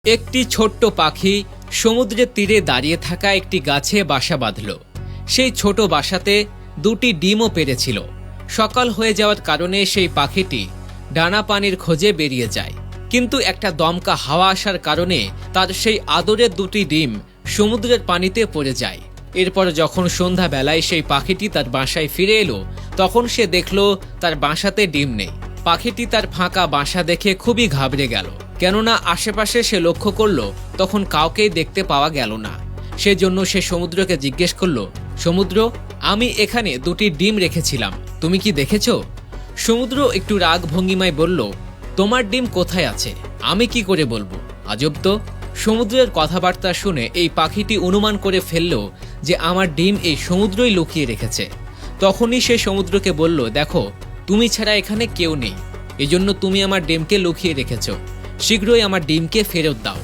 একটি ছোট্ট পাখি সমুদ্রের তীরে দাঁড়িয়ে থাকা একটি গাছে বাসা বাঁধল। সেই ছোট বাসাতে দুটি ডিমও পেড়েছিল। সকাল হয়ে যাওয়ার কারণে সেই পাখিটি ডানা পানির খোঁজে বেরিয়ে যায়, কিন্তু একটা দমকা হাওয়া আসার কারণে তার সেই আদরের দুটি ডিম সমুদ্রের পানিতে পড়ে যায়। এরপর যখন সন্ধ্যাবেলায় সেই পাখিটি তার বাসায় ফিরে এলো, তখন সে দেখল তার বাসাতে ডিম নেই। পাখিটি তার ফাঁকা বাসা দেখে খুবই ঘাবড়ে গেল, কেননা আশেপাশে সে লক্ষ্য করল তখন কাউকেই দেখতে পাওয়া গেল না। সেজন্য সে সমুদ্রকে জিজ্ঞেস করল, সমুদ্র, আমি এখানে দুটি ডিম রেখেছিলাম, তুমি কি দেখেছ? সমুদ্র একটু রাগ ভঙ্গিমায় বলল, তোমার ডিম কোথায় আছে আমি কি করে বলবো? আজব তো। সমুদ্রের কথাবার্তা শুনে এই পাখিটি অনুমান করে ফেলল যে আমার ডিম এই সমুদ্রই লুকিয়ে রেখেছে। তখনই সে সমুদ্রকে বলল, দেখো, তুমি ছাড়া এখানে কেউ নেই, এজন্য তুমি আমার ডিমকে লুকিয়ে রেখেছ, শীঘ্রই আমার ডিমকে ফেরত দাও।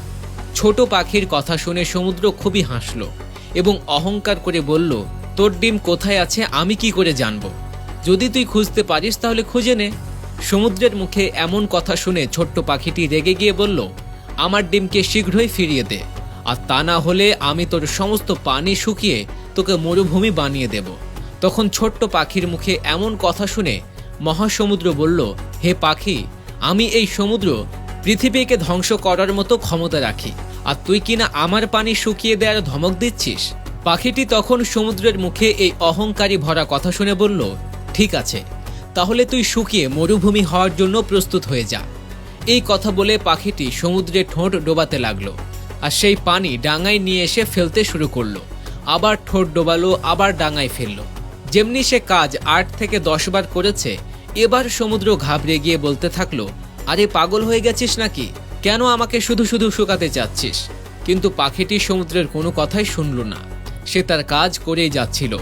ছোট পাখির কথা শুনে সমুদ্র খুবই হাসল এবং অহংকার করে বলল, তোর ডিম কোথায় আছে আমি কি করে জানবো? যদি তুই খুঁজতে পারিস তাহলে খুঁজে নে। সমুদ্রের মুখে এমন কথা শুনে ছোট্ট পাখিটি রেগে গিয়ে বলল, আমার ডিমকে শীঘ্রই ফিরিয়ে দে, আর তা না হলে আমি তোর সমস্ত পানি শুকিয়ে তোকে মরুভূমি বানিয়ে দেব। তখন ছোট্ট পাখির মুখে এমন কথা শুনে মহাসমুদ্র বলল, হে পাখি, আমি এই সমুদ্র পৃথিবীকে ধ্বংস করার মতো ক্ষমতা রাখি, আর তুই কিনা আমার পানি শুকিয়ে দেওয়ার ধমক দিচ্ছিস? পাখিটি তখন সমুদ্রের মুখে এই অহংকারী ভরা কথা শুনে বলল, ঠিক আছে, তাহলে তুই শুকিয়ে মরুভূমি হওয়ার জন্য প্রস্তুত হয়ে যা। এই কথা বলে পাখিটি সমুদ্রে ঠোঁট ডোবাতে লাগলো, আর সেই পানি ডাঙায় নিয়ে এসে ফেলতে শুরু করলো। আবার ঠোঁট ডোবালো, আবার ডাঙায় ফেললো। যেমনি সে কাজ 8 থেকে 10 বার করেছে, এবার সমুদ্র ঘাবড়ে গিয়ে বলতে থাকলো, আরে পাগল হয়ে গেছিস নাকি? কেন আমাকে শুধু শুধু শুকাতে চাচ্ছিস? কিন্তু পাখিটি সমুদ্রের কোনো কথাই শুনল না, সে তার কাজ করেই যাচ্ছিল।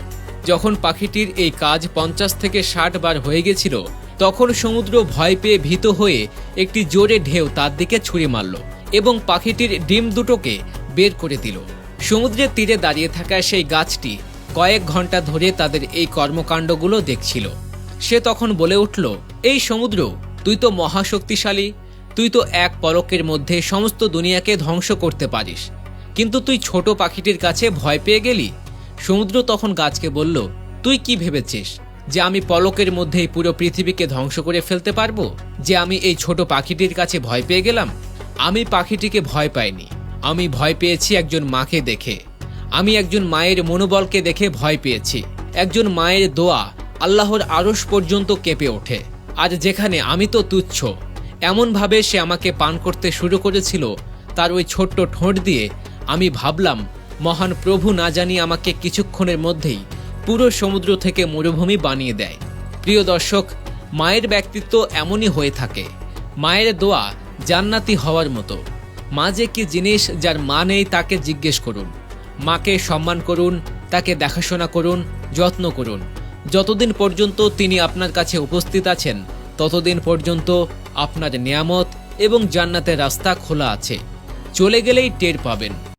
যখন পাখিটির এই কাজ 50 থেকে 60 বার হয়ে গেছিল, তখন সমুদ্র ভয় পেয়ে ভীত হয়ে একটি জোরে ঢেউ তার দিকে ছুঁড়ে মারল এবং পাখিটির ডিম দুটোকে বের করে দিল। সমুদ্রের তীরে দাঁড়িয়ে থাকা সেই গাছটি কয়েক ঘন্টা ধরে তাদের এই কর্মকাণ্ডগুলো দেখছিল। সে তখন বলে উঠল, এই সমুদ্র, তুই তো মহাশক্তিশালী, তুই তো এক পলকের মধ্যে সমস্ত দুনিয়াকে ধ্বংস করতে পারিস, কিন্তু তুই ছোট পাখিটির কাছে ভয় পেয়ে গেলি। সমুদ্র তখন গাছকে বলল, তুই কি ভেবেছিস যে আমি পলকের মধ্যেই পুরো পৃথিবীকে ধ্বংস করে ফেলতে পারবো? যে আমি এই ছোট পাখিটির কাছে ভয় পেয়ে গেলাম? আমি পাখিটিকে ভয় পাইনি, আমি ভয় পেয়েছি একজন মাকে দেখে। আমি একজন মায়ের মনোবলকে দেখে ভয় পেয়েছি। একজন মায়ের দোয়া আল্লাহর আরশ পর্যন্ত কেঁপে ওঠে, আর যেখানে আমি তো তুচ্ছ। এমনভাবে সে আমাকে পান করতে শুরু করেছিল তার ওই ছোট্ট ঠোঁট দিয়ে। আমি ভাবলাম, মহান প্রভু না জানি আমাকে কিছুক্ষণের মধ্যেই পুরো সমুদ্র থেকে মরুভূমি বানিয়ে দেয়। প্রিয় দর্শক, মায়ের ব্যক্তিত্ব এমনই হয়ে থাকে। মায়ের দোয়া জান্নাতি হওয়ার মতো। মা যে কি জিনিস, যার মা নেই তাকে জিজ্ঞেস করুন। মাকে সম্মান করুন, তাকে দেখাশোনা করুন, যত্ন করুন। যতদিন পর্যন্ত তিনি আপনার কাছে উপস্থিত আছেন, ততদিন পর্যন্ত আপনার নিয়ামত এবং জান্নাতের রাস্তা খোলা আছে। চলে গেলেই টের পাবেন।